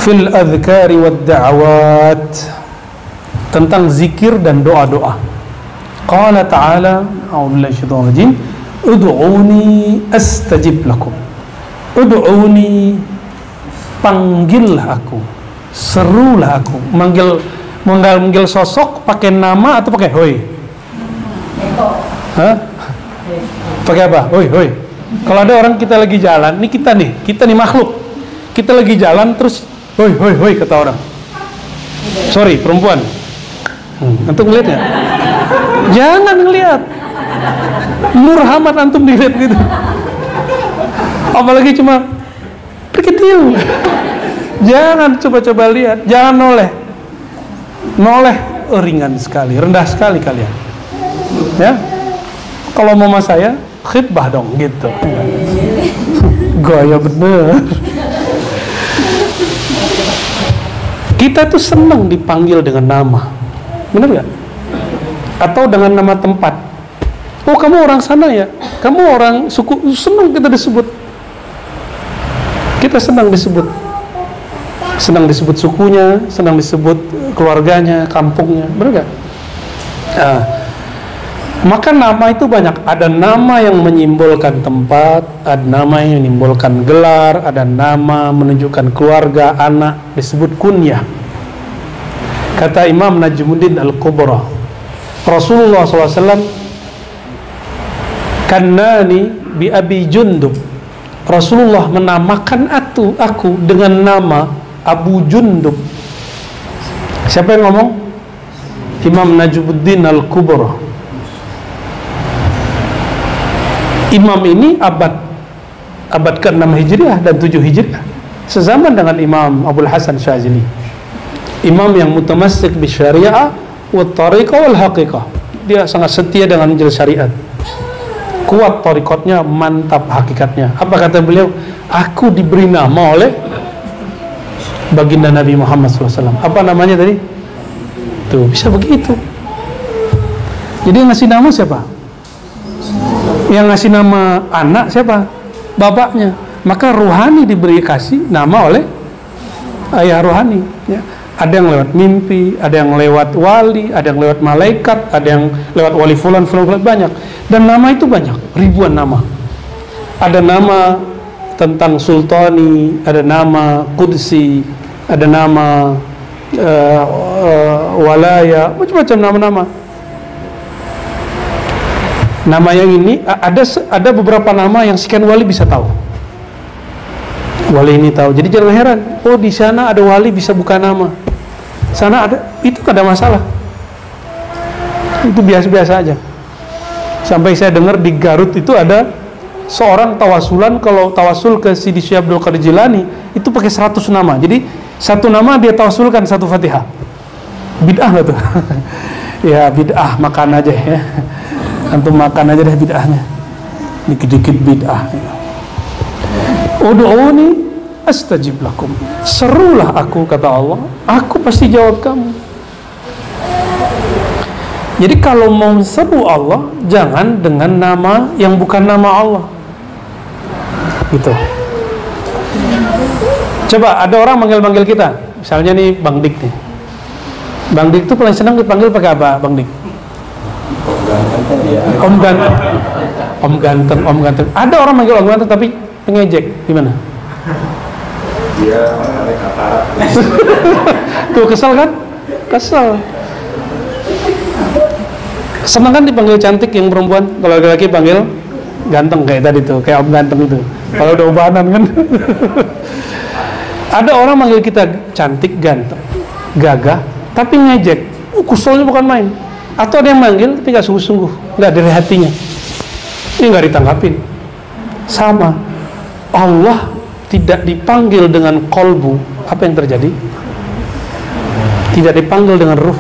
fil adhkari wad da'awat, tentang zikir dan doa-doa. Qala ta'ala, a'udzubillahi minasyaitonir rajim, ud'uni astajib lakum. Ud'uni, panggillah aku, serulah aku. Manggil sosok pakai nama atau pakai hoi? Hah? Pakai apa? Hoi, hoi. Kalau ada orang kita lagi jalan, ini kita nih makhluk. Kita lagi jalan terus hoi, hoi, hoi kata orang. Sorry, perempuan. Antum ngeliat nggak? Jangan ngeliat. Nur Hamad antum dilihat gitu. Apalagi cuma kecil. Jangan coba-coba lihat. Jangan noleh. Noleh ringan sekali, rendah sekali kalian. Ya. Kalau mama saya khidbah dong gitu. Gaya bener. Kita tuh senang dipanggil dengan nama. Bener gak? Atau dengan nama tempat. Oh, kamu orang sana ya? Kamu orang suku, senang kita disebut. Kita senang disebut. Senang disebut sukunya, senang disebut keluarganya, kampungnya. Bener gak? Nah, maka nama itu banyak. Ada nama yang menyimbolkan tempat, ada nama yang menyimbolkan gelar, ada nama menunjukkan keluarga, anak, disebut kunyah. Kata Imam Najmuddin Al-Kubra, Rasulullah SAW, kannani bi Abi Jundub. Rasulullah menamakan aku dengan nama Abu Jundub. Siapa yang ngomong? Imam Najmuddin Al-Kubra. Imam ini abad ke-6 Hijriah dan 7 Hijriah, sezaman dengan Imam Abul Hasan Syazili. Imam yang mutamassik bi syariah wa tariqah wal haqiqah. Dia sangat setia dengan menjaga syariat. Kuat tariqatnya, mantap hakikatnya. Apa kata beliau? Aku diberi nama oleh baginda Nabi Muhammad SAW. Apa namanya tadi? Tuh, bisa begitu. Jadi yang ngasih nama siapa? Yang ngasih nama anak siapa? Bapaknya. Maka ruhani diberi kasih nama oleh ayah ruhani, ya. Ada yang lewat mimpi, ada yang lewat wali, ada yang lewat malaikat, ada yang lewat wali fulan banyak. Dan nama itu banyak, ribuan nama. Ada nama tentang sultani, ada nama qudsi, ada nama walaya, macam-macam nama-nama. Nama yang ini ada beberapa nama yang sekian wali bisa tahu. Wali ini tahu. Jadi jangan heran. Oh, di sana ada wali bisa buka nama. Sana ada, itu tidak ada masalah. Itu biasa-biasa aja. Sampai saya dengar di Garut itu ada seorang tawasulan, kalau tawasul ke Sidi Syekh Abdul Qadir Jilani itu pakai 100 nama. Jadi satu nama dia tawasulkan satu Fatihah. Bid'ah nggak tuh? Ya bid'ah, makan aja ya. Antum makan aja deh bid'ahnya. Dikit-dikit bid'ah. Ud'uni astajib lakum. Serulah aku, kata Allah, aku pasti jawab kamu. Jadi kalau mau seru Allah, jangan dengan nama yang bukan nama Allah. Gitu. Coba ada orang manggil-manggil kita. Misalnya nih Bang Dik nih. Bang Dik tuh paling senang dipanggil pakai apa, Bang Dik? Om ganteng. Om ganteng, Om ganteng. Ada orang manggil Om ganteng tapi pengejek, gimana? Dia kata. Tuh kesel kan? Kesel. Senang kan dipanggil cantik yang perempuan? Kalau laki-laki panggil ganteng kayak tadi tuh, kayak Om ganteng itu. Kalau udah ubanan kan. Ada orang manggil kita cantik, ganteng, gagah, tapi ngejek. Kuselnya bukan main. Atau ada yang manggil tapi nggak sungguh-sungguh, nggak dari hatinya. Ini nggak ditanggapin. Sama. Allah tidak dipanggil dengan kolbu, apa yang terjadi? Tidak dipanggil dengan ruh.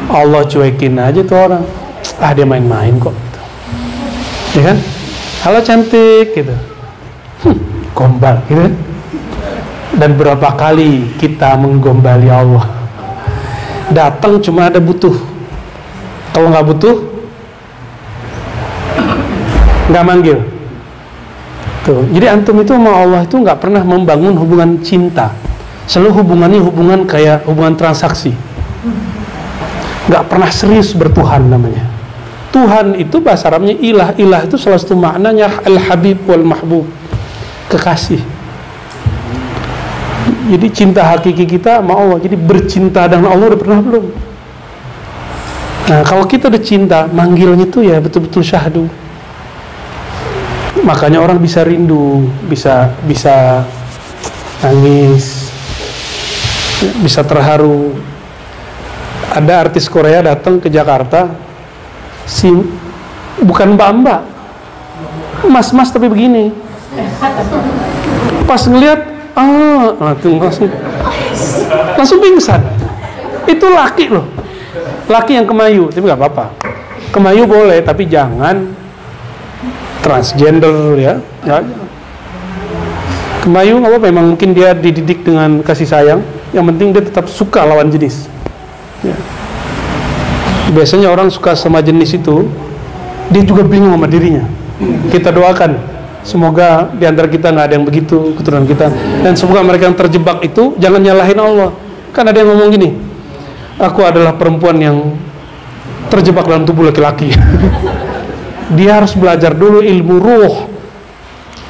Allah cuekin aja tuh orang. Ah, dia main-main kok gitu. Ya kan? Halo cantik gitu. Gombal gitu. Dan berapa kali kita menggombali Allah. Datang cuma ada butuh. Kalau nggak butuh, nggak manggil. Tuh, jadi antum itu sama Allah itu nggak pernah membangun hubungan cinta. Selalu hubungannya hubungan kayak hubungan transaksi. Nggak pernah serius bertuhan namanya. Tuhan itu bahasa Arabnya ilah. Ilah itu salah satu maknanya al-habib wal mahbub, kekasih. Jadi cinta hakiki kita sama Allah. Jadi bercinta dengan Allah udah pernah belum? Nah, kalau kita udah cinta, manggilnya tuh ya betul-betul syahdu. Makanya orang bisa rindu, bisa nangis, bisa terharu. Ada artis Korea datang ke Jakarta, bukan mbak-mbak, mas-mas tapi begini. Pas ngelihat, langsung pingsan. Itu laki loh, laki yang kemayu, tapi nggak apa-apa. Kemayu boleh, tapi jangan transgender ya. Kemayu nggak apa-apa, memang mungkin dia dididik dengan kasih sayang. Yang penting dia tetap suka lawan jenis. Ya. Biasanya orang suka sama jenis itu, dia juga bingung sama dirinya. Kita doakan, semoga di antara kita nggak ada yang begitu, keturunan kita. Dan semoga mereka yang terjebak itu jangan nyalahin Allah. Kan ada yang ngomong gini, aku adalah perempuan yang terjebak dalam tubuh laki-laki. Dia harus belajar dulu ilmu ruh.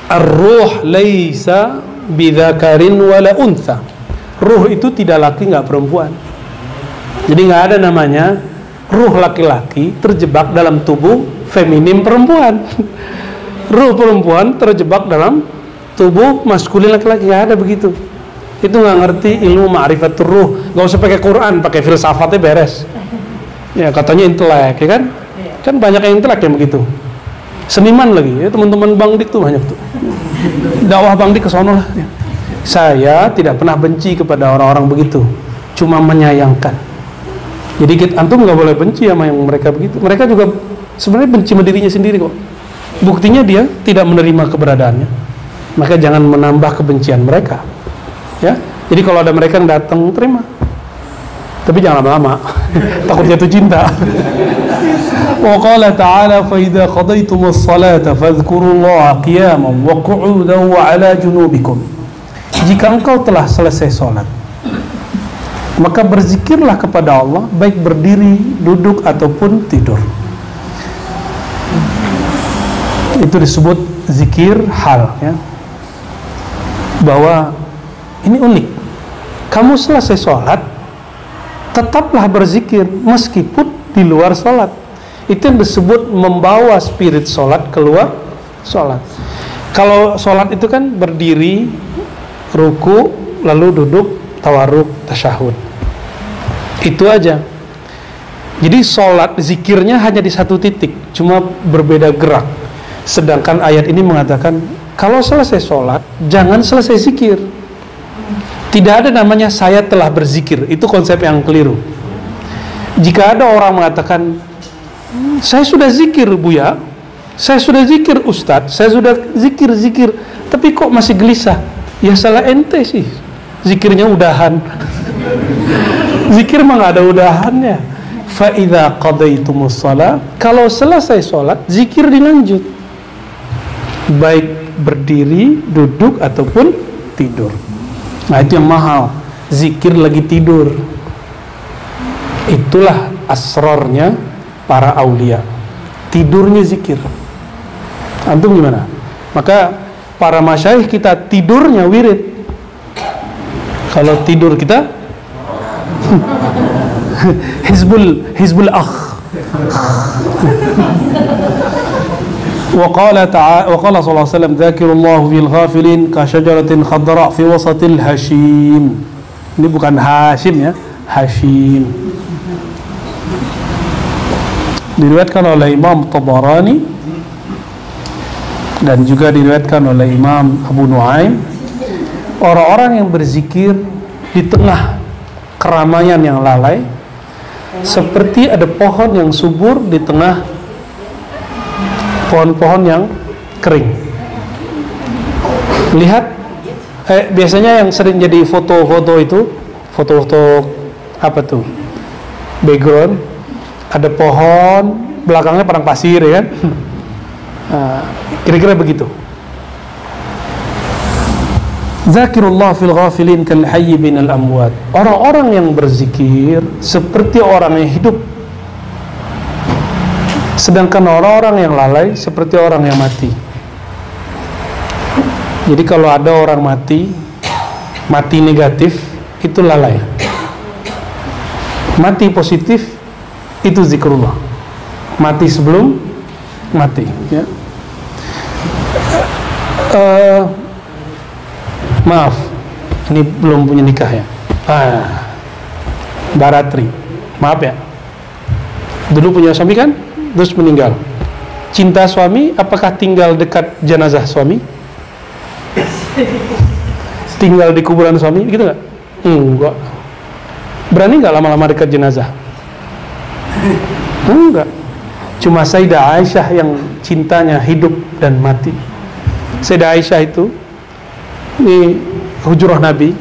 Ar-ruh laisa bidzakarin wala untha. Ruh itu tidak laki nggak perempuan. Jadi nggak ada namanya ruh laki-laki terjebak dalam tubuh feminim perempuan. Ruh perempuan terjebak dalam tubuh maskulin laki-laki, nggak ada begitu. Itu nggak ngerti ilmu ma'rifatur ruh. Nggak usah pakai Quran, pakai filsafatnya beres. Ya katanya intelek, ya kan? Kan banyak yang intelek yang begitu. Seniman lagi, ya teman-teman Bang Dik tuh banyak tuh. Dakwah Bang Dik ke sono lah. Ya. Saya tidak pernah benci kepada orang-orang begitu, cuma menyayangkan. Jadi antum nggak boleh benci sama yang mereka begitu. Mereka juga sebenarnya benci sama dirinya sendiri kok. Buktinya dia tidak menerima keberadaannya. Maka jangan menambah kebencian mereka. Ya. Jadi kalau ada mereka yang datang, terima. Tapi jangan lama-lama. Takut jatuh cinta. Wa qala ta'ala fa idza qadaytumus salata fadhkurullaha qiyaman wa qu'udan wa 'ala junubikum. Jika engkau telah selesai salat, maka berzikirlah kepada Allah baik berdiri, duduk ataupun tidur. Itu disebut zikir hal ya. Bahwa ini unik. Kamu selesai sholat, tetaplah berzikir meskipun di luar sholat. Itu yang disebut membawa spirit sholat keluar sholat. Kalau sholat itu kan berdiri, ruku, lalu duduk, tawarruk, tasyahud. Itu aja. Jadi sholat zikirnya hanya di satu titik, cuma berbeda gerak. Sedangkan ayat ini mengatakan kalau selesai sholat jangan selesai zikir. Tidak ada namanya saya telah berzikir. Itu konsep yang keliru. Jika ada orang mengatakan saya sudah zikir Buya, saya sudah zikir Ustadz, saya sudah zikir, tapi kok masih gelisah, ya salah ente sih. Zikirnya udahan. Zikir mah nggak ada udahannya. Fa idza qadaitumus shalah, kalau selesai sholat zikir dilanjut, baik berdiri, duduk ataupun tidur. Nah itu yang mahal, zikir lagi tidur. Itulah asrarnya para aulia, tidurnya zikir. Antum gimana? Maka para masyayikh kita tidurnya wirid. Kalau tidur kita hizbul akh. وقال sallallahu alaihi wasallam dzakirullahu fil ghafilin ka syajaratin khadra fi wasatil hashim. Ini bukan Hashim ya, Hashim. Diriwayatkan oleh Imam Tabarani dan juga diriwayatkan oleh Imam Abu Nuaim, orang-orang yang berzikir di tengah keramaian yang lalai seperti ada pohon yang subur di tengah pohon-pohon yang kering. Lihat, biasanya yang sering jadi foto-foto itu, foto-foto apa tuh? Background, ada pohon, belakangnya padang pasir, ya kan? Kira-kira begitu. Zakirullah fil ghafilin kal hayy binal amwat. Orang-orang yang berzikir seperti orang yang hidup, sedangkan orang-orang yang lalai seperti orang yang mati. Jadi kalau ada orang mati negatif, itu lalai. Mati positif, itu zikrullah. Mati sebelum mati, ya. Maaf, ini belum punya nikah ya. Mbak Ratri, maaf ya. Dulu punya suami kan, terus meninggal. Cinta suami, apakah tinggal dekat jenazah suami? Tinggal di kuburan suami, gitu nggak? Enggak. Berani nggak lama-lama dekat jenazah? Enggak. Cuma Sayyidah Aisyah yang cintanya hidup dan mati. Sayyidah Aisyah itu di hujrah Nabi,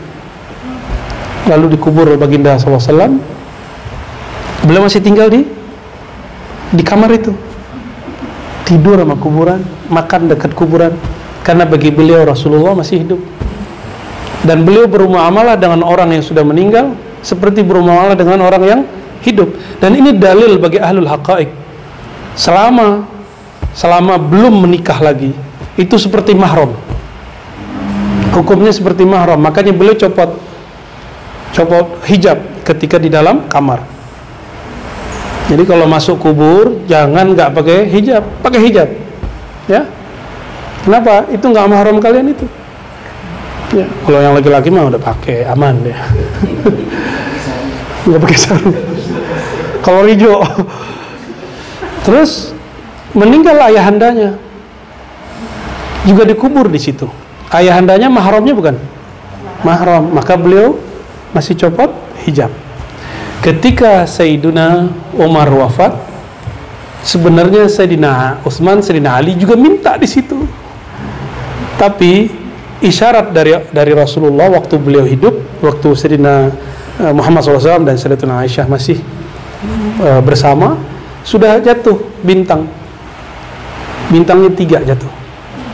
lalu dikubur baginda SAW. Beliau masih tinggal di kamar itu, tidur sama kuburan, makan dekat kuburan, karena bagi beliau Rasulullah masih hidup. Dan beliau bermuamalah dengan orang yang sudah meninggal seperti bermuamalah dengan orang yang hidup. Dan ini dalil bagi ahlul haqaiq, selama belum menikah lagi, itu seperti mahram, hukumnya seperti mahram. Makanya beliau copot hijab ketika di dalam kamar. Jadi kalau masuk kubur jangan nggak pakai hijab, ya. Kenapa? Itu nggak mahram kalian itu. Ya, kalau yang laki-laki mah udah pakai, aman deh. Nggak pakai sarung. Kalau hijau. Terus meninggal ayahandanya, juga dikubur di situ. Ayahandanya mahramnya bukan? Mahram. Maka beliau masih copot hijab. Ketika Sayyidina Umar wafat, sebenarnya Sayyidina Utsman, Sayyidina Ali juga minta di situ. Tapi isyarat dari Rasulullah waktu beliau hidup, waktu Sayyidina Muhammad SAW dan Sayyidatina Aisyah masih bersama, sudah jatuh bintangnya 3 jatuh.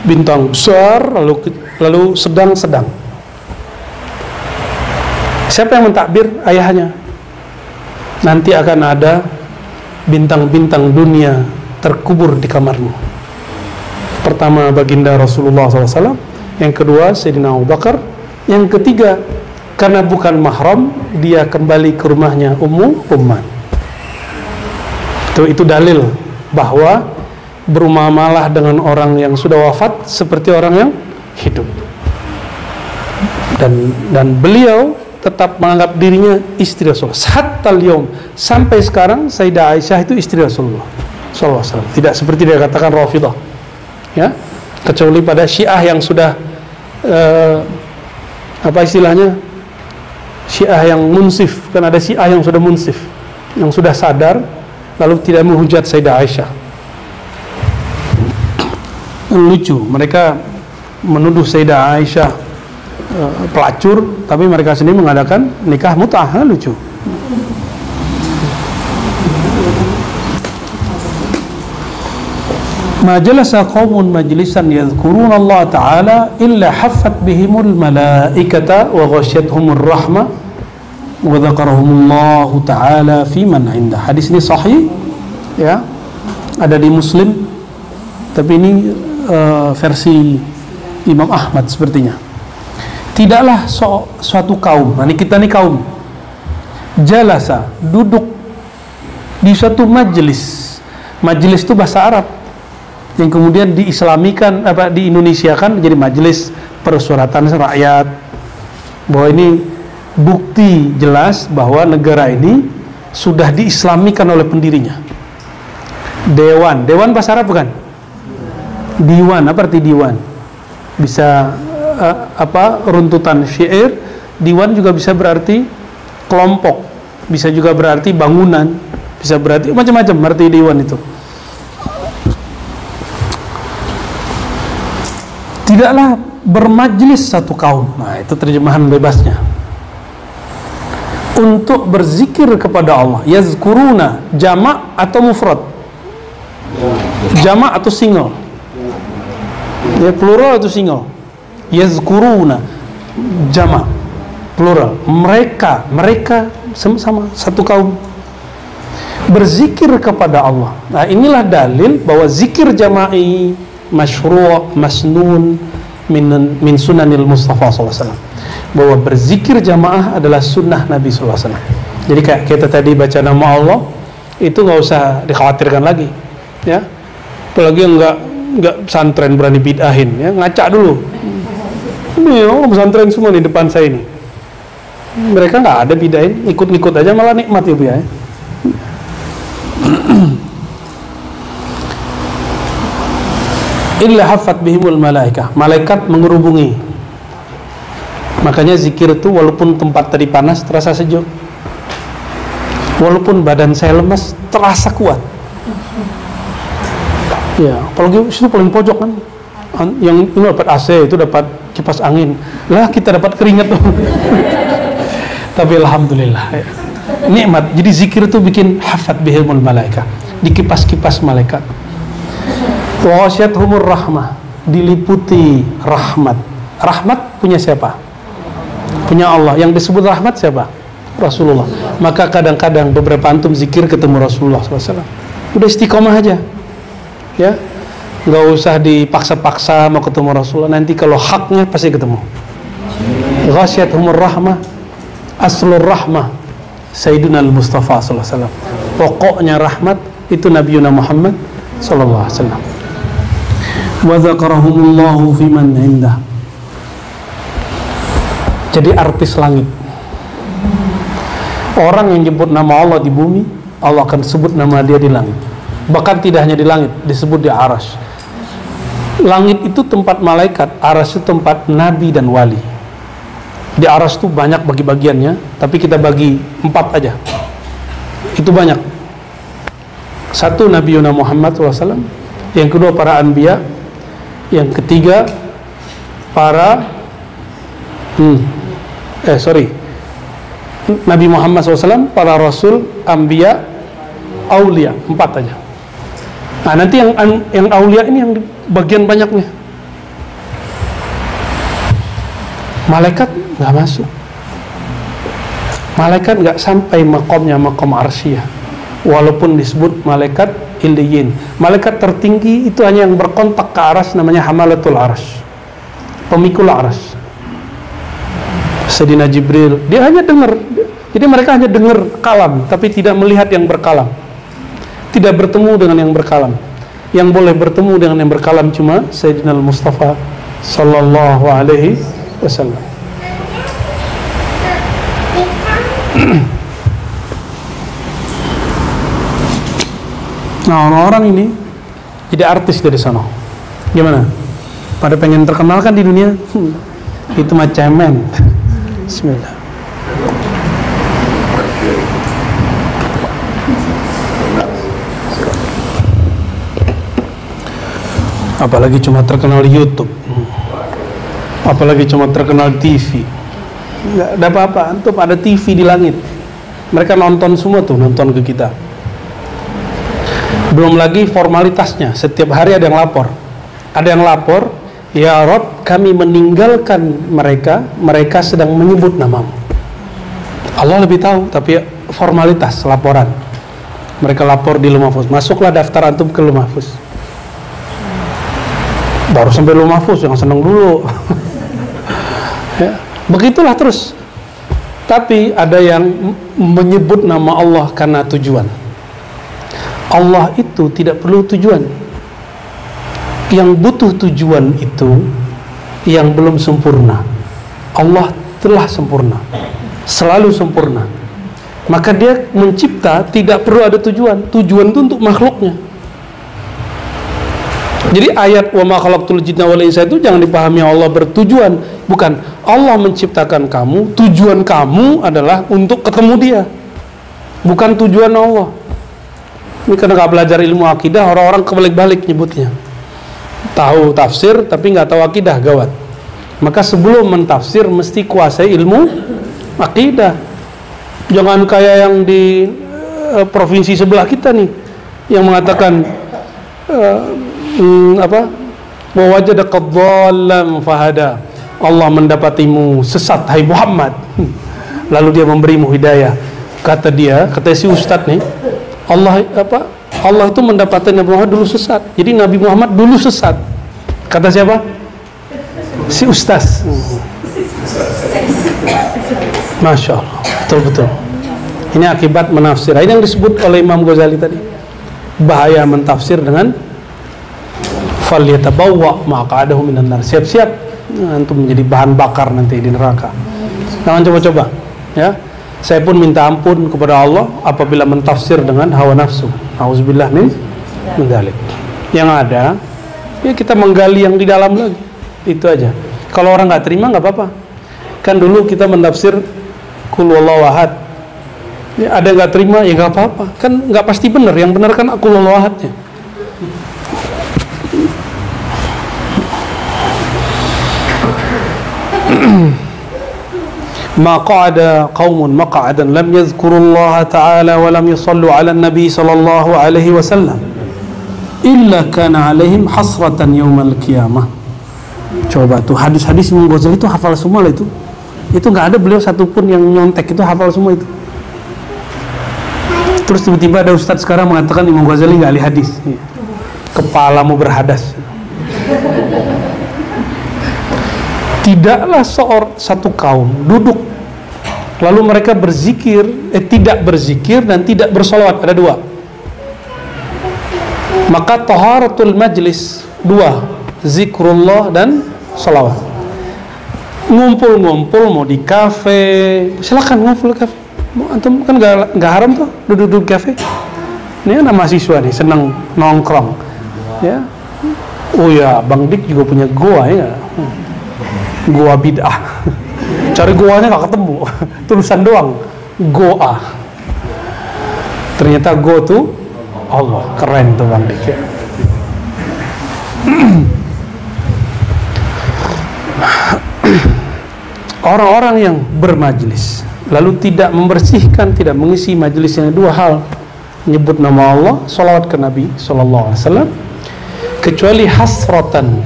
Bintang besar, lalu sedang. Siapa yang mentakbir? Ayahnya. Nanti akan ada bintang-bintang dunia terkubur di kamarmu. Pertama baginda Rasulullah SAW, yang kedua Sayyidina Abu Bakar, yang ketiga karena bukan mahram dia kembali ke rumahnya Ummu Rumman. Itu dalil bahwa bermuamalah dengan orang yang sudah wafat seperti orang yang hidup. Dan beliau tetap menganggap dirinya istri Rasulullah. Hatta al-yawm, sampai sekarang Sayyidah Aisyah itu istri Rasulullah SAW. Tidak seperti dia katakan Rafidah, ya, kecuali pada Syiah yang sudah apa istilahnya, Syiah yang munsif. Kan ada Syiah yang sudah munsif, yang sudah sadar lalu tidak menghujat Sayyidah Aisyah. Lucu, mereka menuduh Sayyidah Aisyah pelacur, tapi mereka sendiri mengadakan nikah mut'ah. Lucu. Ma jalasa qaumun majlisan yadhkuruna Allah Ta'ala illa haffat bihimul malaikata wa ghasyiyatuhumur rahmah wa dzakarahumullahu Ta'ala fi man 'indah. Hadis ini sahih, ya, ada di Muslim, tapi ini versi Imam Ahmad sepertinya. Tidaklah suatu kaum, ini kita nih kaum, jalasa, duduk di suatu majelis. Majelis itu bahasa Arab yang kemudian diislamikan, diindonesiakan menjadi majelis persuratan rakyat. Bahwa ini bukti jelas bahwa negara ini sudah diislamikan oleh pendirinya. Dewan bahasa Arab bukan? Diwan, apa arti diwan? Bisa runtutan syair. Diwan juga bisa berarti kelompok, bisa juga berarti bangunan, bisa berarti macam-macam arti diwan itu. Tidaklah bermajlis satu kaum, nah itu terjemahan bebasnya, untuk berzikir kepada Allah. Yazkuruna, jamak atau mufrad? Jamak atau single? Ya, plural atau single? Yazkuruna, Jama, plural. Mereka sama satu kaum berzikir kepada Allah. Nah, inilah dalil bahwa zikir jama'i masyru' masnun min sunanil Mustafa SAW. Bahwa berzikir jamaah adalah sunnah Nabi SAW. Jadi kayak kita tadi baca nama Allah, itu nggak usah dikhawatirkan lagi, ya. Apalagi nggak pesantren berani bid'ahin, ya, ngaca dulu. Ini orang pesantren semua di depan saya ini. Mereka nggak ada bid'ahin, ikut-ikut aja malah nikmat ya Bu ya. Illa hafat bihimul malaikah, malaikat mengerubungi. Makanya zikir itu walaupun tempat tadi panas terasa sejuk, walaupun badan saya lemas terasa kuat. Ya, apalagi situ paling pojok kan, yang ini dapat AC, itu dapat kipas angin, lah kita dapat keringat. Tapi alhamdulillah, ya, nikmat. Jadi zikir itu bikin hafat bihimul malaikah, dikipas-kipas malaikat. Wa ghasyiyatuhumur rahmah, diliputi rahmat. Rahmat punya siapa? Punya Allah. Yang disebut rahmat siapa? Rasulullah. Maka kadang-kadang beberapa antum zikir ketemu Rasulullah SAW, udah istiqomah aja, ya, nggak usah dipaksa-paksa mau ketemu Rasulullah. Nanti kalau haknya pasti ketemu. Ghasyiyatuhumur rahmah, aslur rahmah Sayyidina Al-Mustafa SAW. Pokoknya rahmat itu Nabiuna Muhammad SAW. Wa dzakarahumullahu fiman indah. Jadi artis langit. Orang yang nyebut nama Allah di bumi, Allah akan sebut nama dia di langit. Bahkan tidak hanya di langit, disebut di arsy. Langit itu tempat malaikat, arsy itu tempat nabi dan wali. Di arsy itu banyak bagi-bagiannya, tapi kita bagi 4 aja. Itu banyak. Satu Nabiuna Muhammad SAW, yang kedua para anbiya, yang ketiga para Nabi Muhammad SAW, para Rasul, Anbiya, Aulia, 4 aja. Nah nanti yang Aulia ini yang bagian banyaknya. Malaikat nggak masuk. Malaikat nggak sampai makomnya makom arsyah, walaupun disebut malaikat Iliyin. Malaikat tertinggi itu hanya yang berkontak ke arsy, namanya Hamalatul Arsy, pemikul arsy. Sayyidina Jibril, dia hanya dengar. Jadi mereka hanya dengar kalam, tapi tidak melihat yang berkalam, tidak bertemu dengan yang berkalam. Yang boleh bertemu dengan yang berkalam cuma Sayyidina Al-Mustafa Sallallahu Alaihi Wasallam. Nah, orang-orang ini jadi artis dari sana. Gimana? Pada pengen terkenal kan di dunia? Itu macam men. Bismillah. Apalagi cuma terkenal di YouTube, apalagi cuma terkenal di TV. Nggak ada apa-apa, antum ada TV di langit. Mereka nonton semua tuh, nonton ke kita. Belum lagi formalitasnya, setiap hari ada yang lapor. Ada yang lapor, ya Rob, kami meninggalkan mereka, mereka sedang menyebut namamu. Allah lebih tahu, tapi formalitas laporan. Mereka lapor di Lauh Mahfuz, masuklah daftar antum ke Lauh Mahfuz. Baru sampai Lauh Mahfuz, yang seneng dulu. Ya, begitulah terus. Tapi ada yang menyebut nama Allah karena tujuan. Allah itu tidak perlu tujuan. Yang butuh tujuan itu yang belum sempurna. Allah telah sempurna, selalu sempurna. Maka dia mencipta tidak perlu ada tujuan. Tujuan itu untuk makhluknya. Jadi ayat wa ma khalaqtul jinna wal insa itu jangan dipahami Allah bertujuan. Bukan, Allah menciptakan kamu, tujuan kamu adalah untuk ketemu dia, bukan tujuan Allah. Ini karena gak belajar ilmu akidah, orang-orang kebalik-balik nyebutnya. Tahu tafsir tapi nggak tahu akidah, gawat. Maka sebelum mentafsir mesti kuasai ilmu akidah. Jangan kayak yang di provinsi sebelah kita nih, yang mengatakan wa wajadaka dhallan fahada. Allah mendapatimu sesat hai Muhammad, lalu dia memberimu hidayah. Kata si ustadz nih, Allah itu mendapati Nabi Muhammad dulu sesat, jadi Nabi Muhammad dulu sesat. Kata siapa? Si ustaz. Masya Allah, betul-betul. Ini akibat menafsir. Ini yang disebut oleh Imam Ghazali tadi, bahaya mentafsir dengan falyatabawwa maq'adahu minan nar. Siap-siap untuk menjadi bahan bakar nanti di neraka. Jangan coba-coba, ya. Saya pun minta ampun kepada Allah apabila mentafsir dengan hawa nafsu. Auzubillah min dzalik. Yang ada, ya kita menggali yang di dalam lagi. Itu aja. Kalau orang nggak terima nggak apa-apa. Kan dulu kita menafsir Qul huwallahu ahad. Ya, ada nggak terima ya nggak apa-apa. Kan nggak pasti benar. Yang benar kan Qul huwallahu ahadnya. ما قعد قوم مقعدا لم يذكروا الله تعالى ولم يصلوا على النبي صلى الله عليه وسلم إلا كان عليهم حسرة يوم القيامة. Coba tuh hadis-hadis Imam Ghazali itu hafal semua lah itu nggak ada beliau satupun yang nyontek, itu hafal semua itu. Terus tiba-tiba ada ustadz sekarang mengatakan Imam Ghazali nggak ahli hadis. Kepalamu berhadas. Tidaklah satu kaum duduk lalu mereka tidak berzikir dan tidak bersolawat, ada dua. Maka taharatul majlis dua, zikrullah dan solawat. Ngumpul-ngumpul mau di kafe, silakan ngumpul di kafe. Antum kan nggak haram tuh duduk-duduk kafe. Ini anak mahasiswa nih senang nongkrong, ya. Oh ya, Bang Dik juga punya goa ya. Goa bid'ah. Cari goanya gak ketemu, tulisan doang goa. Ternyata go tuh Allah, keren tuh Bang Dik ya. Orang-orang yang bermajlis lalu tidak membersihkan, tidak mengisi majlisnya, dua hal: menyebut nama Allah, salawat ke Nabi SAW, kecuali hasratan,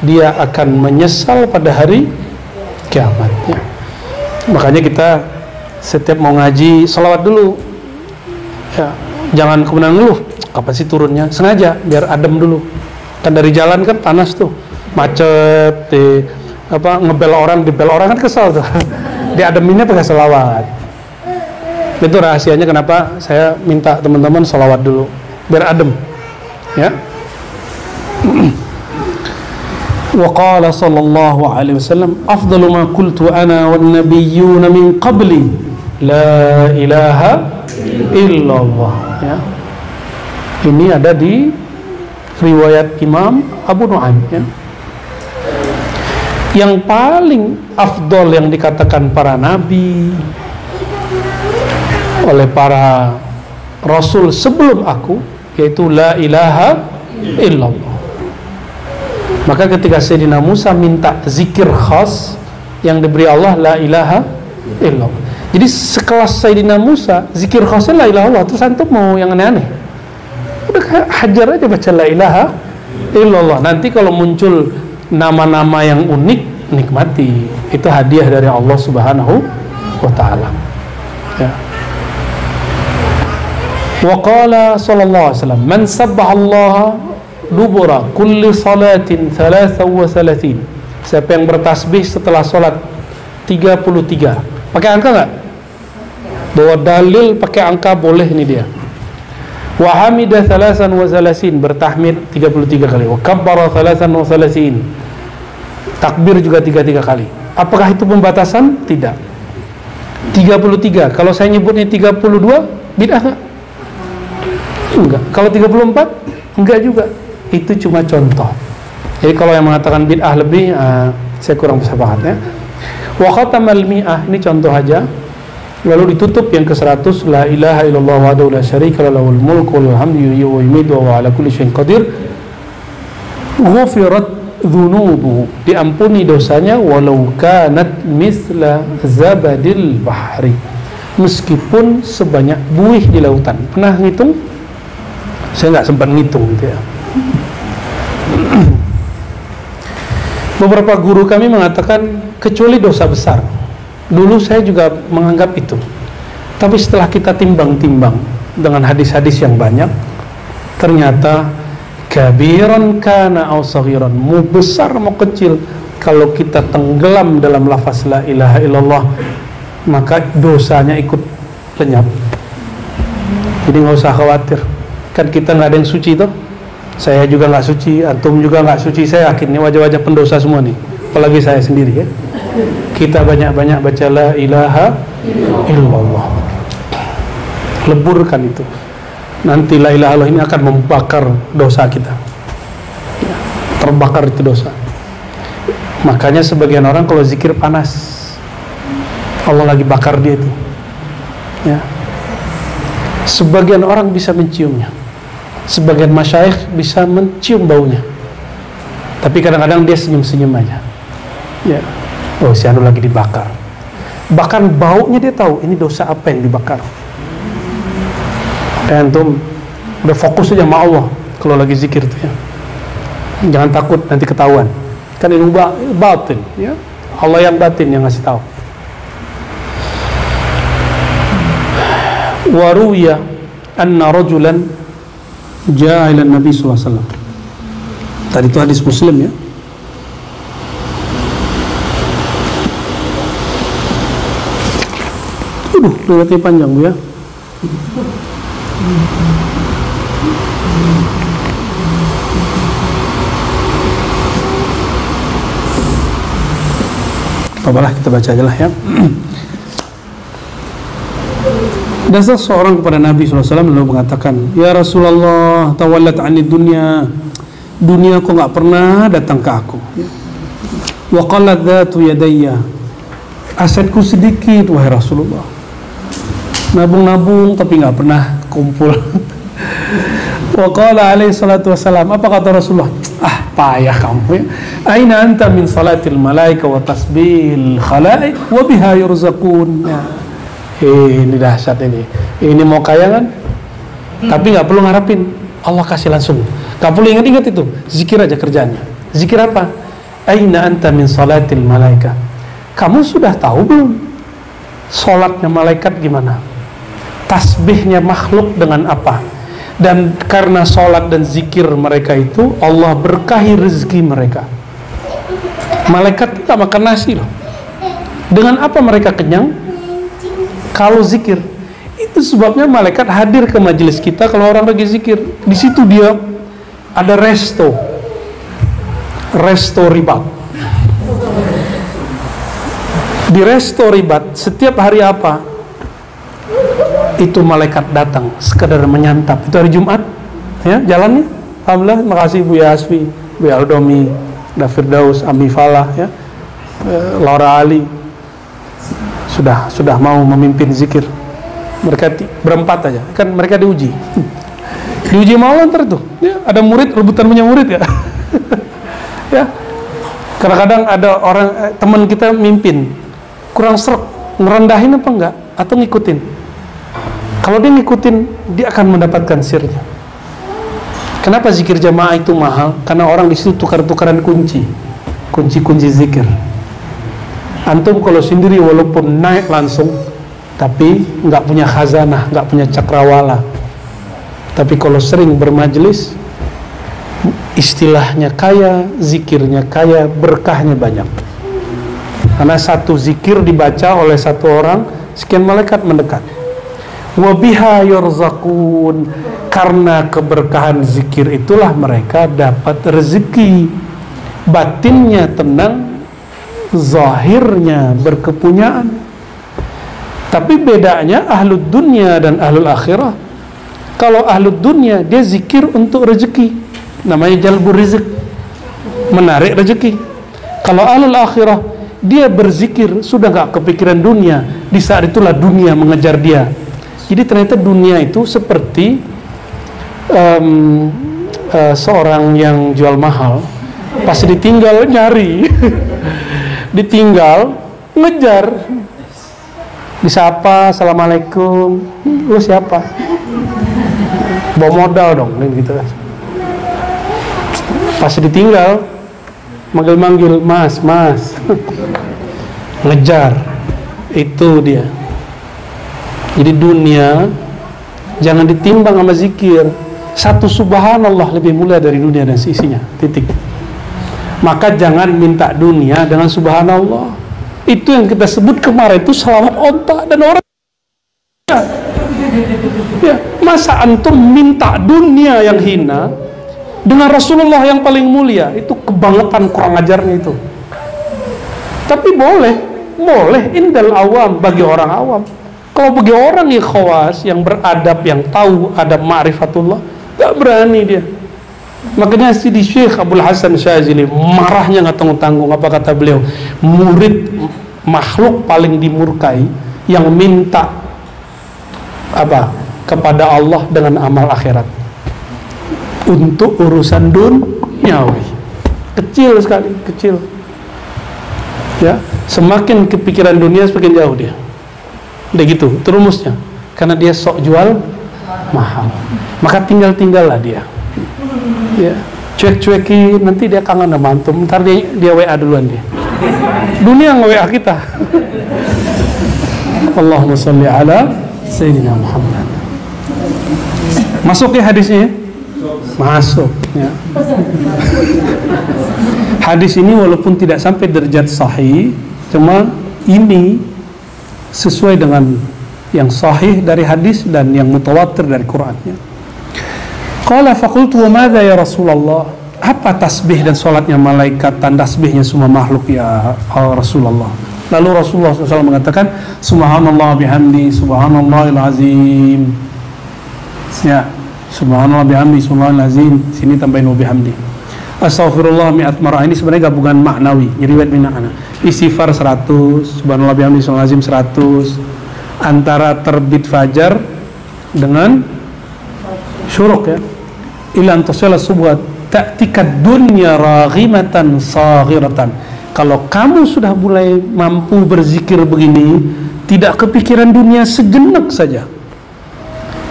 dia akan menyesal pada hari kiamat ya. Makanya kita setiap mau ngaji salawat dulu ya, jangan kemudian ngeluh kapan sih turunnya, sengaja biar adem dulu. Kan dari jalan kan panas tuh, macet, ngebel orang, dibel orang kan kesal tuh. Diademinnya pakai salawat. Itu rahasianya kenapa saya minta teman-teman salawat dulu biar adem ya. وقال صلى الله عليه وسلم أفضل ما قلت أنا والنبيون من قبلي لا إله إلا الله ya. Ini ada di riwayat Imam Abu Nu'aim ya. Yang paling afdol yang dikatakan para nabi oleh para rasul sebelum aku yaitu la ilaha illallah. Maka ketika Sayyidina Musa minta zikir khas yang diberi Allah, la ilaha illallah. Jadi sekelas Sayyidina Musa, zikir khasnya la ilaha illallah. Terus antum mau yang aneh-aneh? Udah hajar aja baca la ilaha illallah. Nanti kalau muncul nama-nama yang unik, nikmati. Itu hadiah dari Allah Subhanahu wa ta'ala ya. Wa qala sallallahu alaihi wasallam, man sabbaha Allah dubura kulli salatin 33. Siapa yang bertasbih setelah salat 33. Pakai angka enggak? Bawa dalil pakai angka boleh, ini dia. Wa hamida 33, bertahmid 33 kali. Wa kabbara 33. Takbir juga 33 kali. Apakah itu pembatasan? Tidak. 33. Kalau saya nyebutnya 32, bid'ah enggak? Enggak. Kalau 34, enggak juga. Itu cuma contoh. Jadi kalau yang mengatakan bid'ah lebih, saya kurang bisa paham ya. Wa khatamal mi'ah, ini contoh aja. Lalu ditutup yang ke-100, la ilaha illallah wahdahu la syarika lahu, lahul mulku wal hamdu yuhyi wa yumiitu wa huwa ala kulli syai'in qadir. Ghufirat dzunubuhu, diampuni dosanya, walau kanat misla zabadil bahri, meskipun sebanyak buih di lautan. Pernah ngitung? Saya nggak sempat ngitung gitu ya. Beberapa guru kami mengatakan kecuali dosa besar. Dulu saya juga menganggap itu. Tapi setelah kita timbang-timbang dengan hadis-hadis yang banyak, ternyata kabiran kana aw saghiran, mau besar mau kecil, kalau kita tenggelam dalam lafaz la ilaha illallah, maka dosanya ikut lenyap. Jadi nggak usah khawatir. Kan kita nggak ada yang suci toh. Saya juga nggak suci, antum juga nggak suci. Saya yakin ini wajah-wajah pendosa semua nih, apalagi saya sendiri ya. Kita banyak-banyak baca la ilaha illallah, leburkan itu. Nanti la ilaha illallah ini akan membakar dosa kita, terbakar itu dosa. Makanya sebagian orang kalau zikir panas, Allah lagi bakar dia itu ya. Sebagian orang bisa menciumnya, sebagian masyayikh bisa mencium baunya, tapi kadang-kadang dia senyum-senyum aja ya. Oh, si anu lagi dibakar. Bahkan baunya dia tahu ini dosa apa yang dibakar. Dan antum udah fokus aja sama Allah kalau lagi zikir itu ya. Jangan takut nanti ketahuan. Kan ilmu batin ya. Allah yang batin yang ngasih tahu. Waruya anna rajulan jaa ila Nabi sallallahu alaihi wasallam. Tadi itu hadis Muslim ya. Riwayatnya panjang Bu ya. Apalah kita baca aja lah ya. Dan seseorang kepada Nabi SAW lalu mengatakan, ya Rasulullah, tawallat anid dunya, dunia kok nggak pernah datang ke aku. Wa qalat dhatu yadayya, asetku sedikit wahai Rasulullah. Nabung-nabung tapi nggak pernah kumpul. Wa qala alaihi salatu wassalam, apa kata Rasulullah? Ah, payah kamu ya. Aina anta min salatil malaika wa tasbihil khalaiq wa biha yurzaqun. Ya. Ini dahsyat ini. Ini mau kaya kan? Tapi nggak perlu ngarapin, Allah kasih langsung. Nggak perlu ingat-ingat itu, zikir aja kerjanya. Zikir apa? Aina anta min salatil malaika. Kamu sudah tahu belum salatnya malaikat gimana? Tasbihnya makhluk dengan apa? Dan karena salat dan zikir mereka itu, Allah berkahi rezeki mereka. Malaikat tidak makan nasi loh. Dengan apa mereka kenyang? Kalau zikir. Itu sebabnya malaikat hadir ke majelis kita kalau orang lagi zikir. Di situ dia ada resto ribat. Di resto ribat setiap hari apa? Itu malaikat datang sekedar menyantap. Itu hari Jumat ya, jalan nih. Alhamdulillah, makasih Bu Yasfi, Bu Aldomi, Dafirdaus, Ami Falah ya, Laura Ali sudah mau memimpin zikir. Mereka berempat aja, kan mereka diuji sama Allah ntar tuh ya, ada murid rebutan punya murid ya. Ya, kadang-kadang ada orang teman kita mimpin kurang serk, ngerendahin apa enggak atau ngikutin. Kalau dia ngikutin, dia akan mendapatkan sirnya. Kenapa zikir jamaah itu mahal? Karena orang di situ tukar-tukaran kunci zikir. Antum kalau sendiri walaupun naik langsung, tapi nggak punya khazanah, nggak punya cakrawala. Tapi kalau sering bermajelis, istilahnya kaya, zikirnya kaya, berkahnya banyak. Karena satu zikir dibaca oleh satu orang, sekian malaikat mendekat. Wabiha yurzaqun, karena keberkahan zikir itulah mereka dapat rezeki. Batinnya tenang, zahirnya berkepunyaan. Tapi bedanya ahlud dunya dan ahlul akhirah. Kalau ahlud dunya dia zikir untuk rezeki, namanya jalbur rizq, menarik rezeki. Kalau ahlul akhirah dia berzikir sudah gak kepikiran dunia, di saat itulah dunia mengejar dia. Jadi ternyata dunia itu seperti seorang yang jual mahal, pas ditinggal nyari, ditinggal ngejar, disapa, assalamualaikum, lu siapa? Bawa modal dong, gitu kan. Pas ditinggal, manggil-manggil, mas, mas. Ngejar. Itu dia. Jadi dunia jangan ditimbang sama zikir. Satu subhanallah lebih mulia dari dunia dan seisinya. Titik. Maka jangan minta dunia dengan subhanallah. Itu yang kita sebut kemarin itu selamat onta. Dan orang ya, masa antum minta dunia yang hina dengan Rasulullah yang paling mulia? Itu kebangetan, kurang ajarnya itu. Tapi boleh indal awam, bagi orang awam. Kalau bagi orang yang khawas, yang beradab, yang tahu adab ma'rifatullah, gak berani dia. Makanya Sidi Syekh Abdul Hasan Syazili marahnya nggak tanggung-tanggung. Apa kata beliau? Murid makhluk paling dimurkai yang minta apa kepada Allah dengan amal akhirat untuk urusan duniawi. Kecil sekali, kecil. Ya, semakin kepikiran dunia semakin jauh dia. Udah gitu, itu rumusnya. Karena dia sok jual mahal. Maka tinggallah dia. Ya, cuek-cuekin, nanti dia kangen sama antum. Ntar dia WA duluan dia. Dunia nge-WA kita. Allahumma sholli ala Sayyidina Muhammad. Masuk ya hadisnya? Masuk ya. Hadis ini walaupun tidak sampai derajat sahih, cuma ini sesuai dengan yang sahih dari hadis dan yang mutawatir dari Qur'annya. Qala faqultu wa madza ya Rasulullah? Apa tasbih dan salatnya malaikat dan tasbihnya semua makhluk ya Rasulullah? Lalu Rasulullah SAW mengatakan subhanallah bihamdi subhanallahil azim. Ya, subhanallah bihamdi subhanallahil azim. Sini tambahin wa bihamdi. Astaghfirullah mi'at marah. Ini sebenarnya gabungan maknawi, riwayat min ana. Istighfar 100, subhanallah bihamdi subhanallahil azim 100. Antara terbit fajar dengan syuruk ya. Ila antasala subhat ta'tika dunya raghimatan saghiratan. Kalau kamu sudah mulai mampu berzikir begini, tidak kepikiran dunia sejenak saja,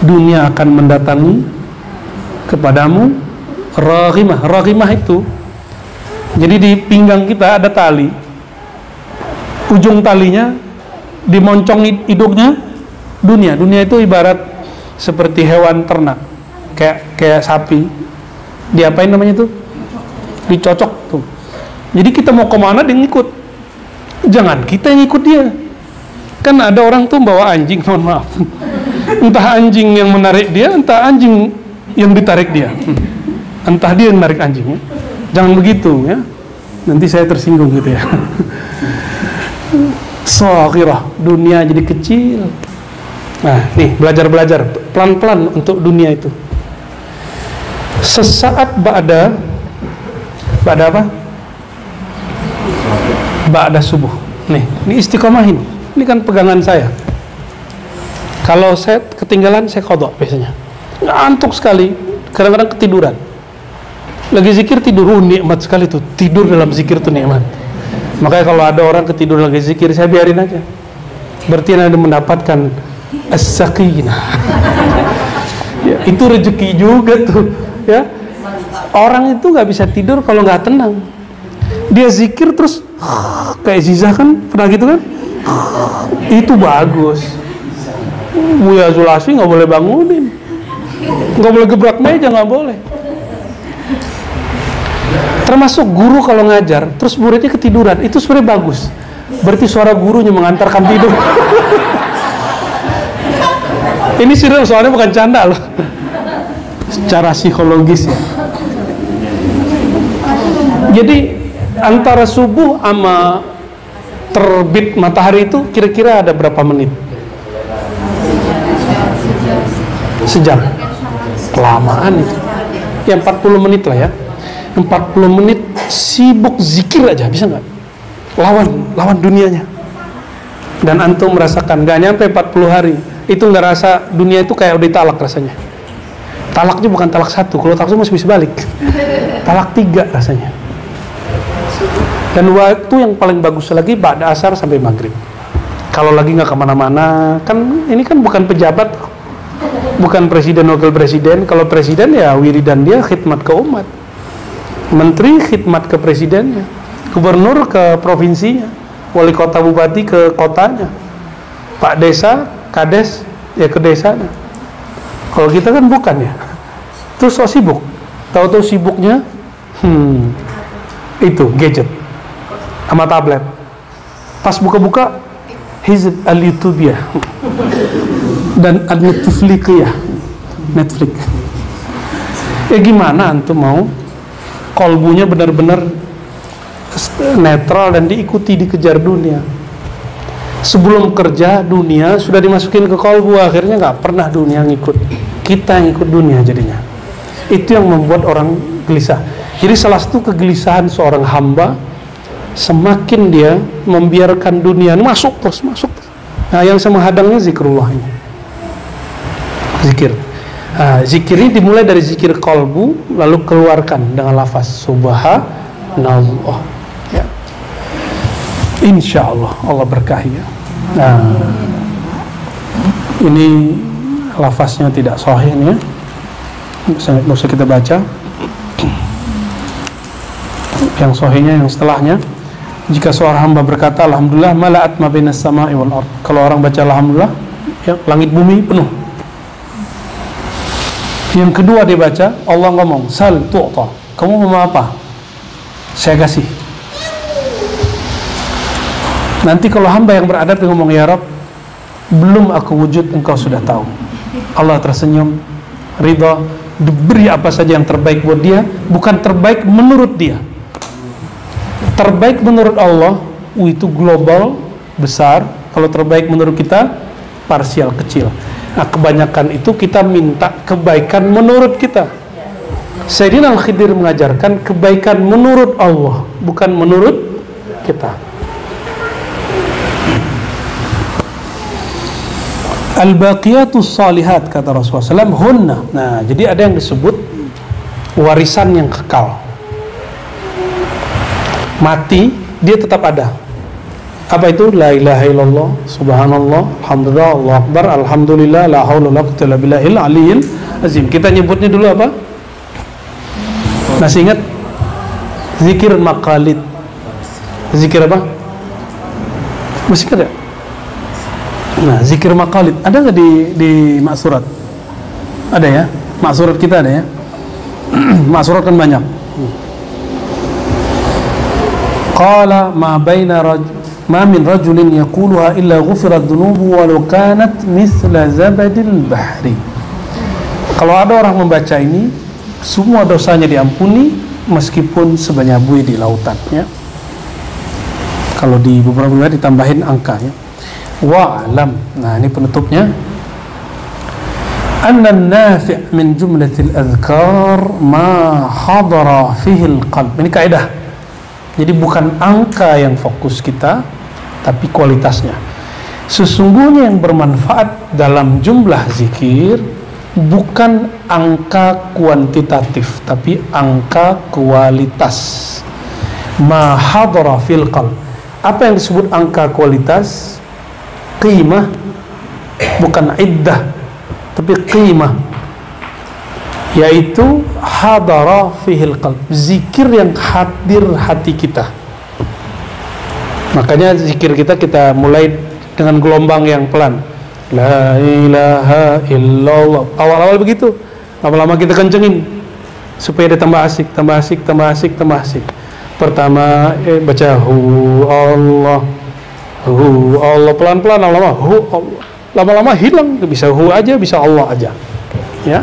dunia akan mendatangi kepadamu. Raghimah, raghimah itu jadi di pinggang kita ada tali, ujung talinya dimoncong hidungnya dunia. Dunia itu ibarat seperti hewan ternak, kayak sapi. Diapain namanya tuh? Dicocok tuh. Jadi kita mau kemana dia ngikut. Jangan kita yang ngikut dia. Kan ada orang tuh bawa anjing, mohon maaf. Entah anjing yang menarik dia, entah anjing yang ditarik dia. Entah dia yang menarik anjingnya. Jangan begitu ya. Nanti saya tersinggung gitu ya. Saghirah, dunia jadi kecil. Nah, nih belajar pelan-pelan untuk dunia itu. Sesaat ba'da apa? Ba'da subuh. Nih, ini istiqomahin. Ini kan pegangan saya. Kalau saya ketinggalan, saya qadha biasanya. Ngantuk sekali, kadang-kadang ketiduran. Lagi zikir tidur, nikmat sekali tuh. Tidur dalam zikir tuh nikmat. Makanya kalau ada orang ketidur lagi zikir, saya biarin aja. Berarti Anda mendapatkan as-sakinah. Ya, itu rezeki juga tuh. Ya, orang itu nggak bisa tidur kalau nggak tenang. Dia zikir terus kayak zizah kan, pernah gitu kan? Itu bagus. Buya Zulasi nggak boleh bangunin, nggak boleh gebrak meja, nggak boleh. Termasuk guru kalau ngajar, terus muridnya ketiduran, itu sebenarnya bagus. Berarti suara gurunya mengantarkan tidur. Ini serius, soalnya bukan canda loh. Secara psikologis ya. Jadi antara subuh sama terbit matahari itu kira-kira ada berapa menit? Sejam. Kelamaan itu. Ya 40 menit lah ya. 40 menit sibuk zikir aja, bisa nggak? Lawan dunianya. Dan antum merasakan gak nyampe 40 hari itu nggak rasa dunia itu kayak udah talak rasanya. Talaknya bukan talak 1, kalau talak 1 masih bisa balik. Talak 3 rasanya. Dan waktu yang paling bagus lagi ba'da asar sampai maghrib. Kalau lagi nggak kemana-mana, kan ini kan bukan pejabat, bukan presiden wakil presiden. Kalau presiden ya wiridan dia khidmat ke umat. menteri khidmat ke presidennya, gubernur ke provinsinya, wali kota bupati ke kotanya, pak desa, kades ya ke desanya. Kalau kita kan bukan ya, terus so sibuk, tahu-tahu sibuknya itu gadget sama tablet. Pas buka-buka Hizb al-Youtube ya dan Netflix ya, Netflix. Gimana antum mau kolbunya benar-benar netral dan diikuti, dikejar dunia? Sebelum kerja dunia sudah dimasukin ke kolbu, akhirnya nggak pernah dunia ngikut, kita yang ikut dunia jadinya. Itu yang membuat orang gelisah. Jadi salah satu kegelisahan seorang hamba, semakin dia membiarkan dunia masuk terus. Nah, yang bisa menghadangnya zikrullah ini. Zikir. Nah, zikir ini dimulai dari zikir qalbu, lalu keluarkan dengan lafaz subhanallah. Ya. Insya Allah, Allah berkahi. Ya. Nah, ini lafaznya tidak sahih ya. Nggak usah kita baca. Yang sahihnya yang setelahnya, jika seorang hamba berkata alhamdulillah mala'at ma bainas sama'i wal ard. Kalau orang baca alhamdulillah, ya, langit bumi penuh. Yang kedua dia baca, Allah ngomong sal tu'ta, kamu mau apa? Saya kasih. Nanti kalau hamba yang beradab dia ngomong ya Rabb, belum aku wujud engkau sudah tahu. Allah tersenyum, ridha, diberi apa saja yang terbaik buat dia, bukan terbaik menurut dia. Terbaik menurut Allah itu global, besar. Kalau terbaik menurut kita parsial, kecil. Nah, kebanyakan itu kita minta kebaikan menurut kita. Sayyidina Al-Khidir mengajarkan kebaikan menurut Allah, bukan menurut kita. Al-baqiyatus salihat kata Rasulullah SAW, hunna. Nah, jadi ada yang disebut warisan yang kekal. Mati dia tetap ada. Apa itu? La ilaha illallah, subhanallah, alhamdulillah, Allahu akbar, alhamdulillah, la haula wala quwwata illa billahil aliyil azim. Kita nyebutnya dulu apa? Masih ingat? Zikir maqalid. Zikir apa? Masih ingat ya? Nah, zikir maqalid ada nggak di maksurat? Ada ya? Maksurat kita ada ya? Maksurat kan banyak. Qala ma min rajulin yaquluha illa ghufirat dhunubu walau kanat mithla zabadil bahri. Kalau ada orang membaca ini, semua dosanya diampuni meskipun sebanyak buih di lautan ya. Kalau di beberapa riwayat ditambahin angkanya. Wa'lam. Nah, ini penutupnya. Anna an-nafi' min jumlatil adhkar ma hadara fihi al-qalb. Ini kaidah. Jadi bukan angka yang fokus kita, tapi kualitasnya. Sesungguhnya yang bermanfaat dalam jumlah zikir bukan angka kuantitatif, tapi angka kualitas. Ma hadara fil qalb. Apa yang disebut angka kualitas? Qimah, bukan iddah, tapi qimah, yaitu hadara fihil qalb, zikir yang hadir hati kita. Makanya zikir kita mulai dengan gelombang yang pelan. La ilaha illallah. Awal-awal begitu, lama-lama kita kencengin supaya dia tambah asik. Pertama baca hu Allah, hu Allah, pelan-pelan, lama-lama hu Allah, lama-lama hilang, bisa hu aja, bisa Allah aja ya.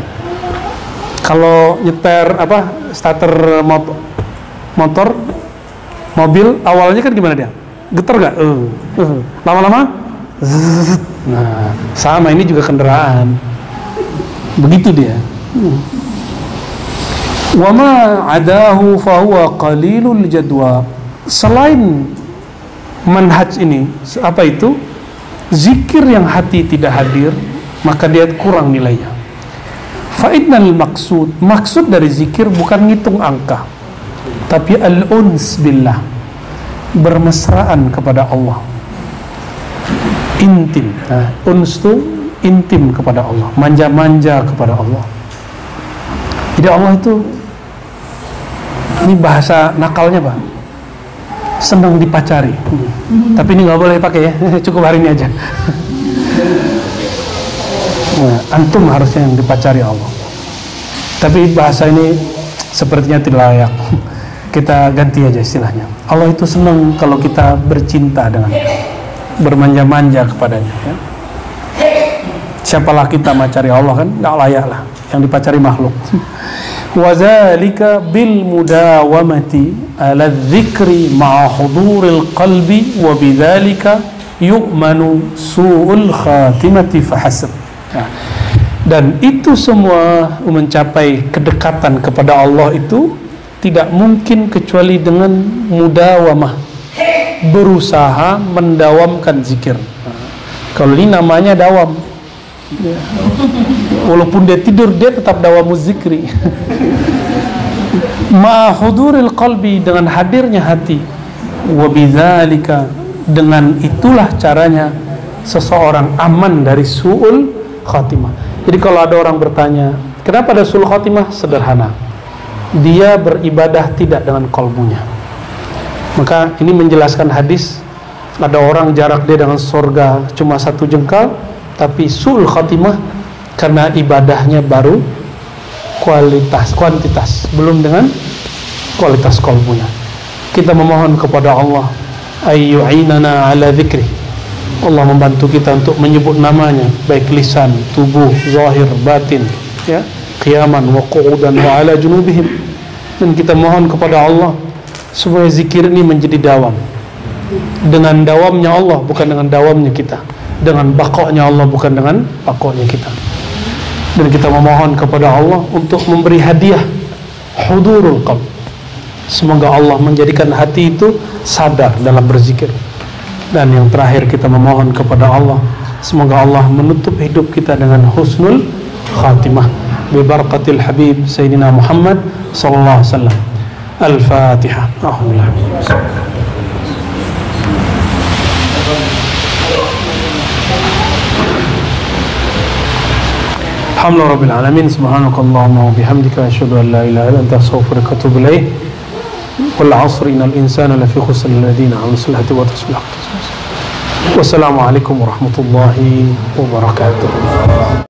Kalau nyeter starter motor mobil awalnya kan gimana dia, getar gak? Lama-lama zzz. Nah sama ini juga kendaraan begitu dia. Wa ma adahu fahuwa qalilul jadwa. Selain manhaj ini, apa itu? Zikir yang hati tidak hadir, maka dia kurang nilainya. Fa'innal maksud dari zikir bukan ngitung angka, tapi al-uns billah, bermesraan kepada Allah, intim. Nah, uns itu intim kepada Allah, manja-manja kepada Allah. Jadi Allah itu Ini bahasa nakalnya Pak, senang dipacari. Tapi ini nggak boleh pakai ya, cukup hari ini aja. Nah, antum harusnya yang dipacari Allah. Tapi bahasa ini sepertinya tidak layak. Kita ganti aja istilahnya. Allah itu senang kalau kita bercinta dengannya, bermanja-manja kepadanya ya. Siapalah kita mencari Allah kan? Nggak layak lah, yang dipacari makhluk. Wazalika bil mudawamati ala dzikri ma'a huduril qalbi wa bidzalika yu'manu su'ul khatimati fahasab. Nah, dan itu semua mencapai kedekatan kepada Allah itu tidak mungkin kecuali dengan mudawamah, berusaha mendawamkan zikir. Nah, kalau ini namanya dawam. Walaupun dia tidur, dia tetap dawamu zikri. Ma'huduril qalbi, dengan hadirnya hati. Wabidzalika, dengan itulah caranya seseorang aman dari su'ul khatimah. Jadi kalau ada orang bertanya, kenapa ada su'ul khatimah? Sederhana, dia beribadah tidak dengan kolbunya. Maka ini menjelaskan hadis, ada orang jarak dia dengan surga cuma 1 jengkal, tapi su'ul khatimah karena ibadahnya baru kuantitas, belum dengan kualitas kolbunya. Kita memohon kepada Allah ayyu'inana ala dzikri. Allah membantu kita untuk menyebut namanya, baik lisan, tubuh, zahir, batin ya, qiyaman wa qu'udan wa ala junubihim. Dan kita mohon kepada Allah supaya zikir ini menjadi dawam, dengan dawamnya Allah, bukan dengan dawamnya kita, dengan bakoknya Allah, bukan dengan bakoknya kita. Dan kita memohon kepada Allah untuk memberi hadiah hudurul qalb. Semoga Allah menjadikan hati itu sadar dalam berzikir. Dan yang terakhir kita memohon kepada Allah, semoga Allah menutup hidup kita dengan husnul khatimah bi barakatil habib sayyidina Muhammad sallallahu alaihi wasallam. Al-Fatihah. Alhamdulillah rabbil alamin. Subhanakallahumma wa bihamdika asyhadu an la ilaha illa anta astaghfiruka wa atubu ilaik. Wal 'asri innal insana lafi khusr alladziina amanu salati wa tasbihu. Wassalamu alaikum warahmatullahi wabarakatuh.